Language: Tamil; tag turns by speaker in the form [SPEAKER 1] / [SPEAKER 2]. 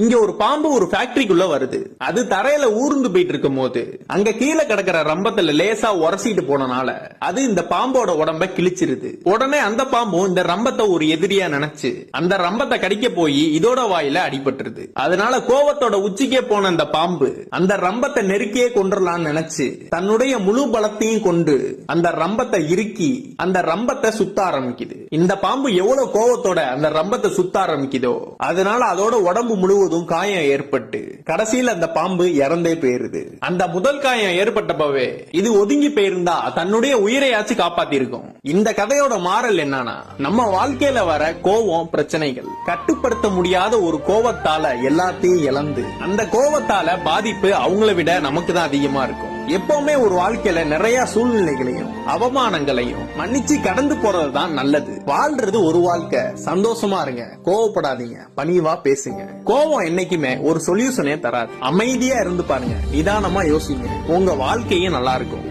[SPEAKER 1] இங்க ஒரு பாம்பு ஒரு ஃபேக்டரிக்குள்ள வருது. அது தரையில ஊர்ந்து போயிட்டு இருக்கும் போது அங்க கீழே கிடக்கிற ரம்பத்துல லேசா உரசிட்டு போனனால அது இந்த பாம்போட உடம்ப கிழிச்சிருது. உடனே அந்த பாம்பும் இந்த ரம்பத்தை ஒரு எதிரியா நினைச்சு அந்த ரம்பத்தை கடிக்க போய் இதோட வாயில அடிபட்டுருது. அதனால கோவத்தோட உச்சிக்கே போன அந்த பாம்பு அந்த ரம்பத்தை நெருக்கியே கொண்டுடலாம்னு நினைச்சு தன்னுடைய முழு பலத்தையும் கொண்டு அந்த ரம்பத்தை இறுக்கி அந்த ரம்பத்தை சுத்த ஆரம்பிக்குது. இந்த பாம்பு எவ்வளவு கோவத்தோட அந்த ரம்பத்தை சுத்த ஆரம்பிக்குதோ அதனால அதோட உடம்பு முழுவதும் காயம் ஏற்பட்டு கடைசியில் அந்த பாம்பு இறந்தே போயிருது. அந்த முதல் காயம் ஏற்பட்டப்பவே இது ஒதுங்கி போயிருந்தா தன்னுடைய உயிரையாச்சு காப்பாத்தி இருக்கும். இந்த கதையோட மாறல் என்னன்னா, நம்ம வாழ்க்கையில வர கோவம் பிரச்சனைகள் கட்டுப்படுத்த முடியாத ஒரு கோவத்தால எல்லாத்தையும் இழந்து அந்த கோவத்தால பாதிப்பு அவங்கள விட நமக்கு தான் அதிகமா இருக்கும். எப்பவுமே ஒரு வாழ்க்கையில நிறைய சூழ்நிலைகளையும் அவமானங்களையும் மன்னிச்சு கடந்து போறதுதான் நல்லது. வாழ்றது ஒரு வாழ்க்கை. சந்தோஷமா இருங்க, கோவப்படாதீங்க, பணிவா பேசுங்க. கோவம் என்னைக்குமே ஒரு சொல்யூஷனே தராது. அமைதியா இருந்து பாருங்க, நிதானமா யோசிங்க, உங்க வாழ்க்கையும் நல்லா இருக்கும்.